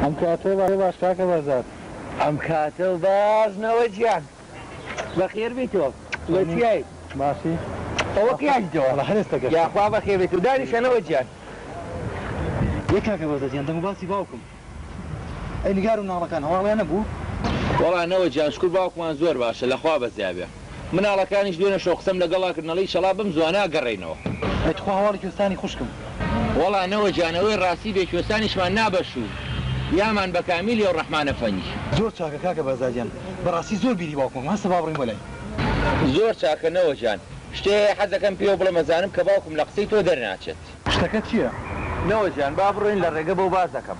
ئەم کاتە باش کاکە بەزار. ئەم کاتە باشنەوە گیان بەخێر بیتەوە وەتیای ماسی ئەوە قیاجیتەوە هەرستەکە یاخوا بەخێر بیت و دانیشەنەوە گیان. یەک کاکە بەزەجیان دەم و باسی باوکم ئەی نگار و ناڵەکان هەواڵیان نەبوو؟ وەڵانەوە گیان شکر باوکمان زۆر باشە لەخوا بەزیابێ. مناڵەکانیش دوێنە شۆخسەم لەگەڵاکردنەڵی شەڵا بم زوانە گەڕێینەوە. ئەیتخوا هەواڵی کوێستانی خوشکم. وەڵانەوە گیانەوەی ڕاستی بێ کوێستانیشمان نابەشوو. یامان بە کامیلی و ڕەحمانە فەنی. زۆر چاکە کاکە بەزاجیان بەڕاستی زۆر بیری باوکم هەستە با بڕین بەلای. زۆر چاکەنەوە گیان شتێ حەزەکەم پێوە بڵێ مەزانم کە باوکم لە قسەی تۆ دەرناچێت. شتەکە چییە؟ نەوە گیان با بڕۆین لە ڕێگە بۆ باز دەکەم.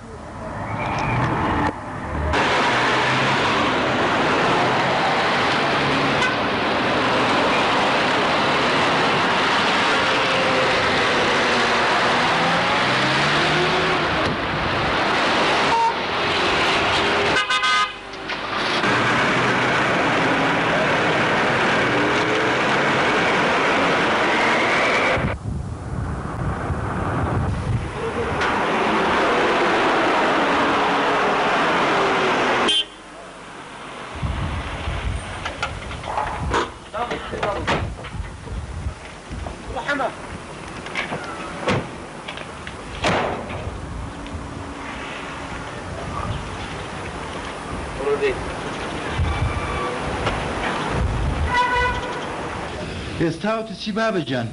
ئێستاوتە چی بابەجان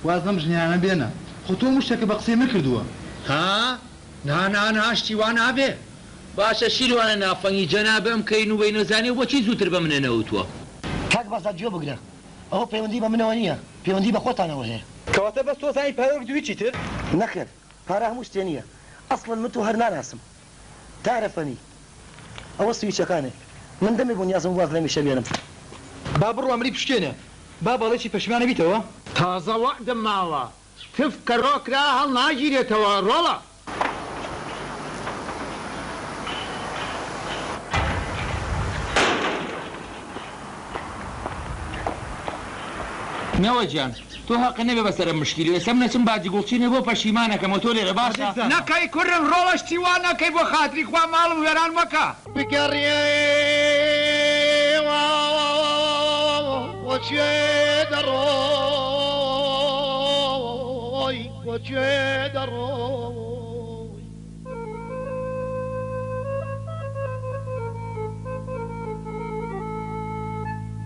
وازم ژنیانە بێنە خۆ تۆ مشتێکە بە قسەی من کردووە. ها ناشتی وا نابێ باشە شیروانە نافەنگی جەنابەم کەین و بەی نەزانی و بۆچی زووتر بە منە نەوتووە. کاک بەزات گوێ بگرە ئەوە پەیوەندی بە منەوە نییە پەیوەندی بە خۆتانەوە هەیە. کەواتە بەس تۆ زانی پارە دوی چیتر؟ نەخێر پارە هەموو شتێ نییە ئەسڵەن من تۆ هەر ناناسم تارە فەنی ئەوە سویچەکانێ من دەمێ بۆ نیازم واز لەمیشە بێنم. با بڕۆ ئەمری پشتێنە با بەڵێکی پەشمانە بیتەوە. تازە وەعدم ماوە تف کە ڕۆکرا هەڵ ناگیرێتەوە ڕۆڵە. نەوە گیان تۆ حەق نەبێ بەسەرە مشکلی ئێستا نەچم باجی گوڵچینە بۆ پەشیمانەکەمە تۆ لێرە باشە نەکەی کوڕم ڕۆڵەشتی وا نەکەی بۆ خاتری خوا ماڵم وێران مەکە. بگەڕێ بۆچێ دەڕۆی بۆچێ دەڕۆی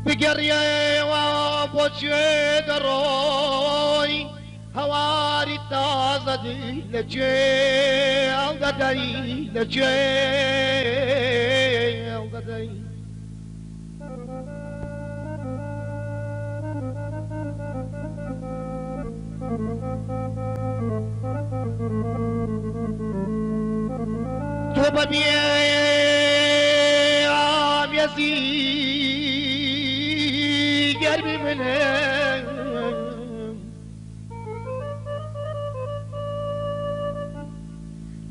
بگەڕێەوە بۆچێ دەڕۆی هەواری تازەدی لەگوێ ئەڵدەدەی لەگوێ ئەڵدەدەی تۆ بەبێ ئامێزی گەرمی منم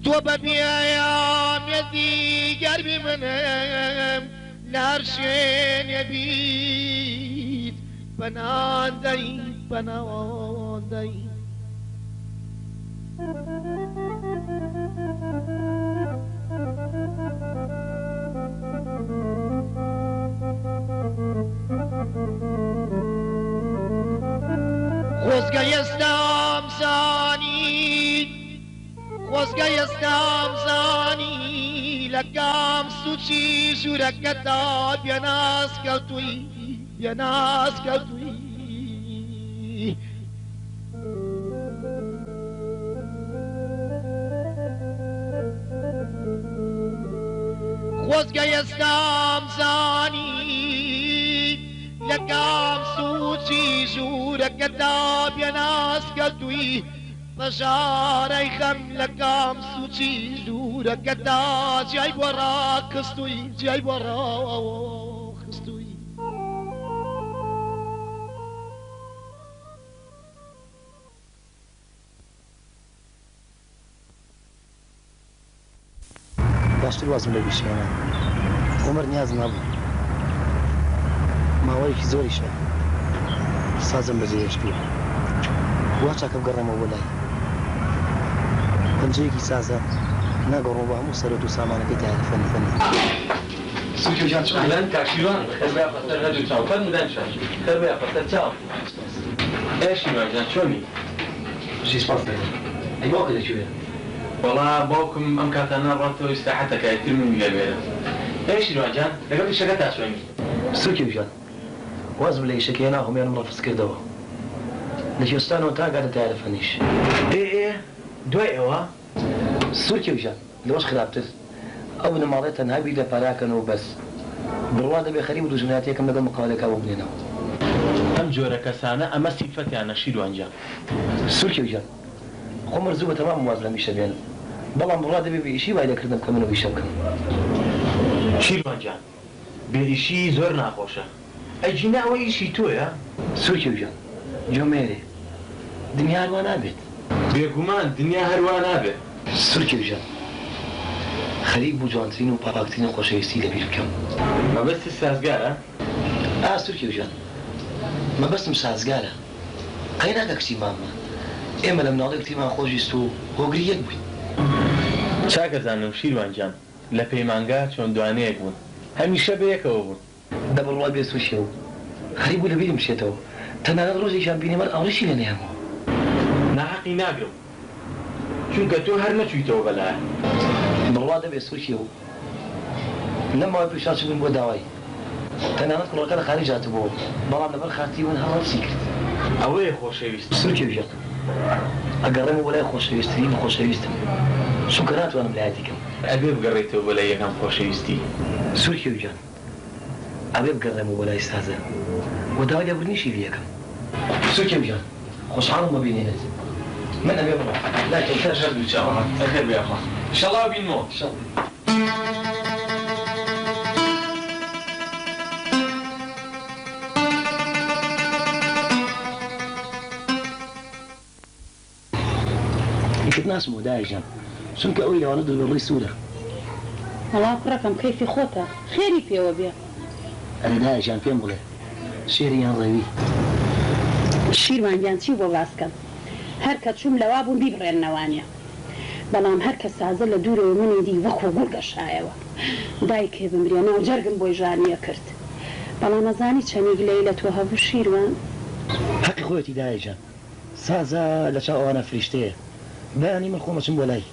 تۆ بەبێ ئامێزی گەرمی منم لەهەر شوێنێ بیت بەناندەی بەناوەندەی خۆزگە ئێستام زانی لەگام سوچی ژوورەکەدا بێناز کەوتووی بێناز کەوتووی خۆزگە ئێستام زانی لەگام سوچی ژوورەکەدا بێناز کەوتووی بەژارەی خەم لەگام سوچی ژوورەکەدا جیای بۆ ڕاکستووی جیای بۆ ڕاخستووی باشتر وازم لە بیشێنە عمر نیازم نەبوو ماوەیەکی زۆریشە سازم بەجێ هێشتووە وا چاکە بگەڕێمەوە بۆ لای پەنجەیەکی سازە ناگەڕۆ بە هەموو سەرۆت و سامانەکەی تایەفەنی أهلا كاشيوان خير بيا خسر هدو تشاو كان مدان شاش خير بيا خسر تشاو ايش ما جان شومي شي سباس اي موقع ده شويه والله باوكم ام كاتنا راتو استحتك كثير من جابير ايش الوجان لقيت الشقه شومي سوكي وجان وازم لي شكيناهم يعني مرة فسكر دوا ليش يستانوا تا قاعدة تعرفنيش ايه دوي هو سوكي وجان لوش خلابتز أول ما رأيت أنها بيدا فراكن وبس بالواد بخريب دوجناتي كم نقول مقالة كابوبنينا أم جورا كسانة أما صفتي أنا شيل وانجا سوكي وجان خمر زوبة تمام موازنة مش بين بالله مراد بيبي شيء بعد كردم كمان وبيشوكم شيل وانجا بيشي زور ناخوشة أجينا ويشي تويا سوكي وجان جوميري دنيا هروان بيت بيقومان دنيا هروان بيت سوكي وجان خەریک بوو جوانترین و پاکترین خۆشەویستی لەبیر بکەم مەبەستی سازگارە؟ سوورکی وژان مەبەستم سازگارە قەی ناکە کچی مامە ئێمە لە مناڵی کتیمان خۆشویست و هۆگری یەک بووین چاکەزانم شیروانجان لە پەیمانگا چۆن دوانەیەک بوون هەمیشە بەیەکەوە بوون دەبڕوای بێ سوشیە و خەریک بوو لەبیرم بشێتەوە تەنانەت ڕۆژێکیان بینێمەر ئاڵیشی لە نێمەوە ناحەقی ناگرم چونکە تۆ هەر نەچوویتەوە بەلایە بڕوا دەبێ سوورکی و لەماوەی پیشان چبوون بۆ داوای تەنانەت کوڕەکە لە خارج هاتبووە بەڵام لەبەر خاتی من هەڵەرسی کرد ئەوەیە خۆشەویست سوورکی وژێت ئەگەڕێمە بۆ لای خۆشەویستترین خۆشەویستم چونکە ناتوانم لایەتی کەم ئەبێ بگەڕێتەوە بۆ لای یەکەم خۆشەویستی سوورکی وجان ئەبێ بگەڕێمە بۆ لای سازە بۆ داوای لێبوردنیشی یەکەم سوورکی وجان خۆشحاڵم ببینێنێت من أبي أروح لكن تشهد إن شاء الله خير بيا أخوان إن شاء الله بينمو إن شاء الله يكت ناس مودايجان شنك أقول لي ولد بالرسولة والله أقرأكم كيف خوتا خيري في وبيا أنا دايجان فين بغي شيريان ضيوي شیروانجان چی بۆ باسکەم هەر کە چوم لەوا بوون بیبڕێنەوانە بەڵام هەر کە سازە لە دوورەوە منی دی وەکو گوڵگەشایەوە دایکێ بمرێنەوە جەرگم بۆی ژانیە کرد بەڵام ئەزانی چەندی گلەی لە تۆ هەبوو شیروان حەقی خۆیەتی دایجان سازە لە چاو ئەوانە فریشتەیە بەیانی من خۆمەچم بۆ لای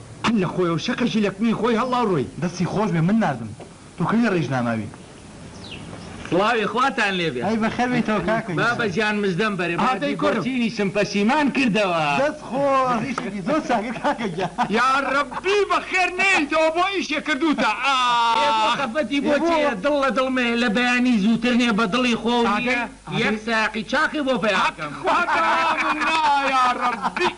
لە خۆی و شەقەشی لە کوێی خۆی هەڵا ڕۆی دەستی خۆش بێ من نردم تۆ کەی ڕێژناماوی سڵاوی خواتان لێبێ ئەی بەخێر بێتەوە کاکە بابە گیان مزدەم بەرێ بەرەی سمپەسیمان کردەوە دەست خۆ زۆر ساگە کاکە گیان یا ڕەبی بەخێر نێیتەوە بۆ ئیشێ کردوتە خەفەتی بۆ چێ دڵ لە دڵمێ لە بەیانی زووتر نیە بە دڵی خۆ یەک ساقی چاقی بۆ پێیاکەم یا ڕەبی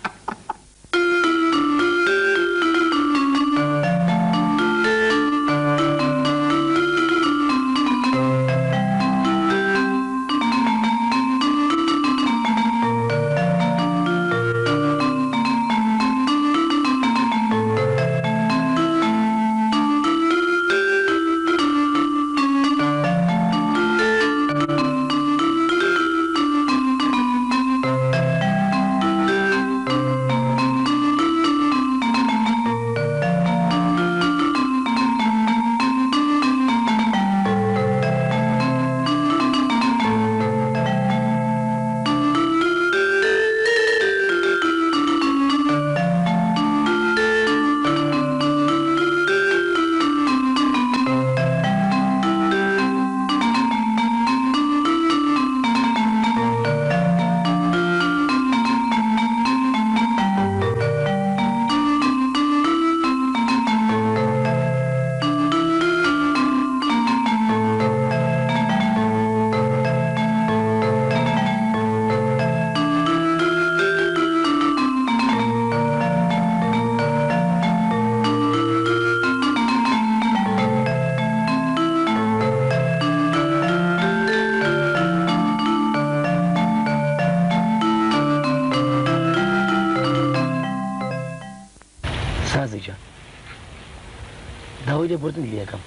داوای لێ بردن لێکم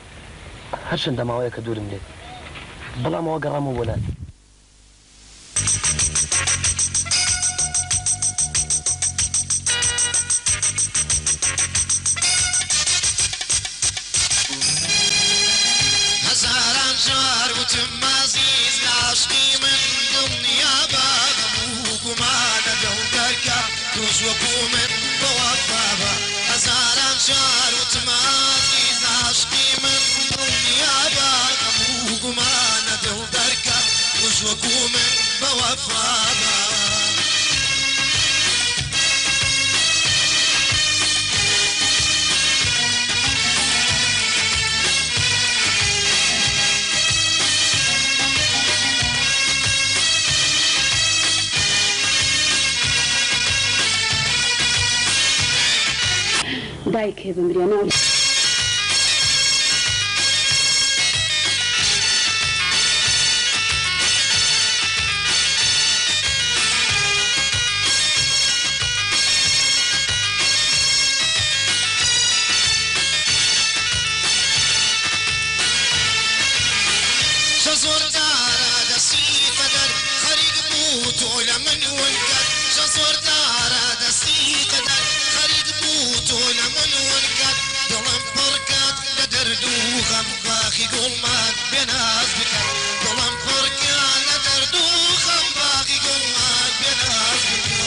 هەر چەندە ماوەیە کە دوورم لێت بەڵام ئەوە گەڕامەوە وەلات هەزاران جار وتم مازیز لە عاشقی من دڵنیا بە هەموو گومانە دڵ دەرکە تۆش وەکو من بە وەفا بە هەزاران جار وتم مازیز لە عاشقی من دڵنیا بە هەموو گومانە دڵ دەرکە تۆش وەکو من بە وەفا بە دایکێ بمرێنەوە زۆر دارە دەستی قەدەر خەریک بوو تۆ لە من ونکەت زۆر دارە دەستی قەدەر خەریک بوو تۆ لە من ونکەت دڵم پڕکات لە دەرد و غەم باخی گوڵمان بێناز بکەت دڵم پڕکات لە دەرد و غەم باخی گوڵمان بێناز بکەت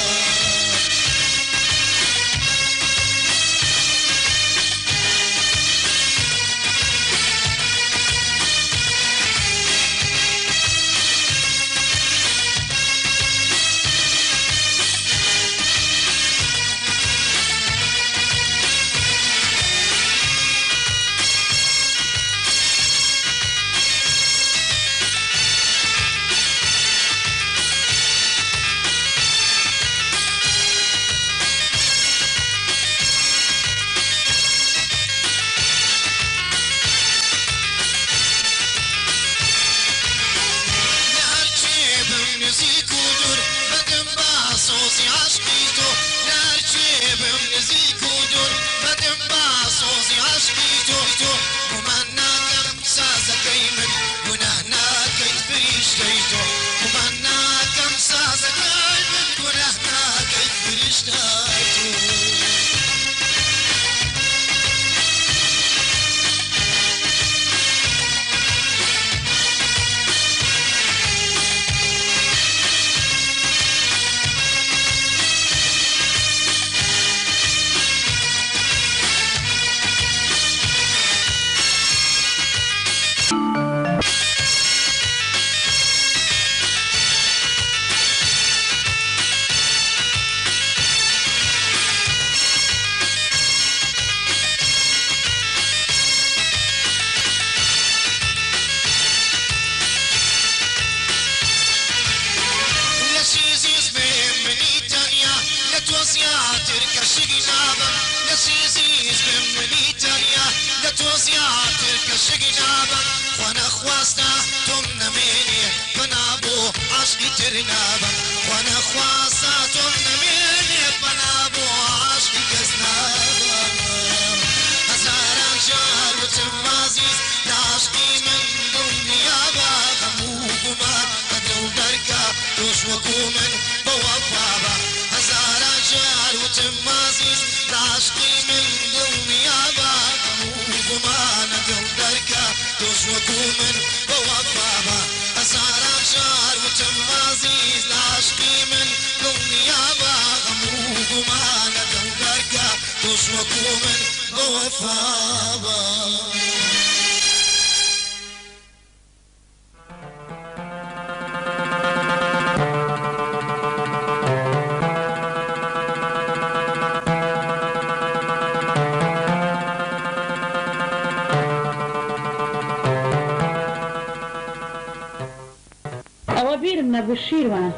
نەبوو شیروان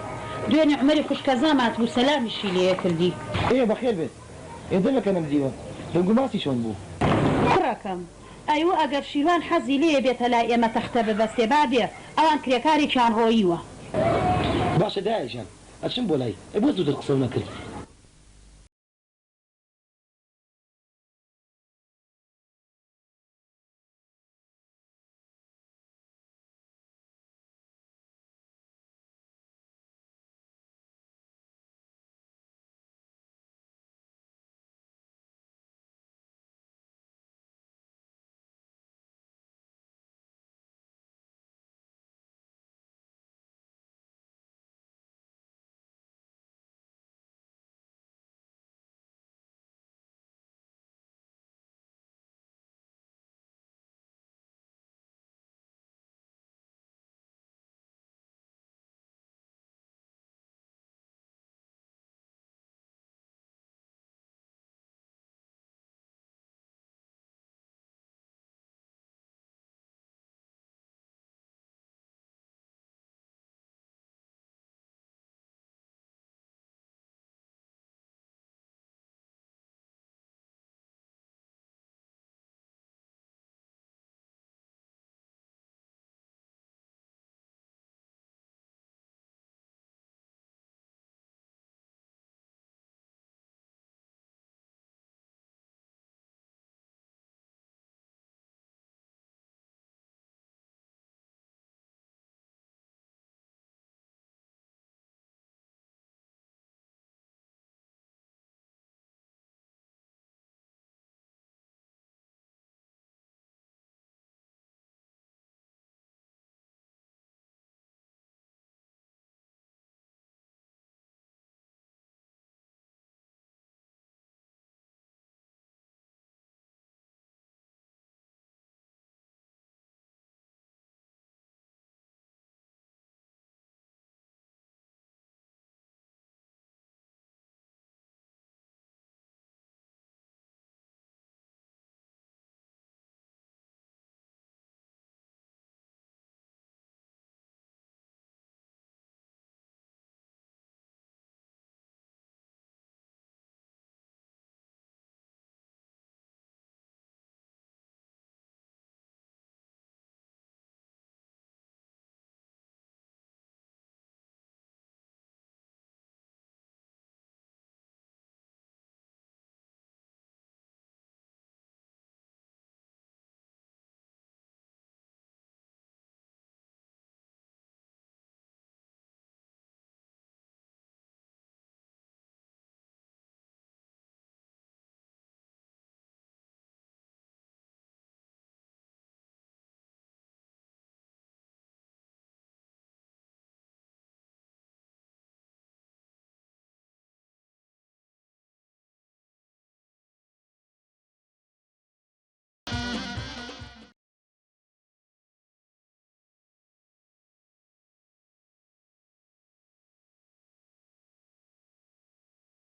دوێنێ عمەری خوشکەزامات بوو سەلامیشی لێ کردی ئێ بەخێر بێت ئێدەمەکەنم دیوە دەنگوماسی چۆن بوو کوڕەکەم ئەیوە ئەگەر شیروان حەزی لێ بێتە لای ئێمە تەختە ببەستێ با بێ ئەوان کرێکارێکیان هۆیوە باشە دایەژان ئەچم بۆ لای بۆ زوودر قسە نەکرد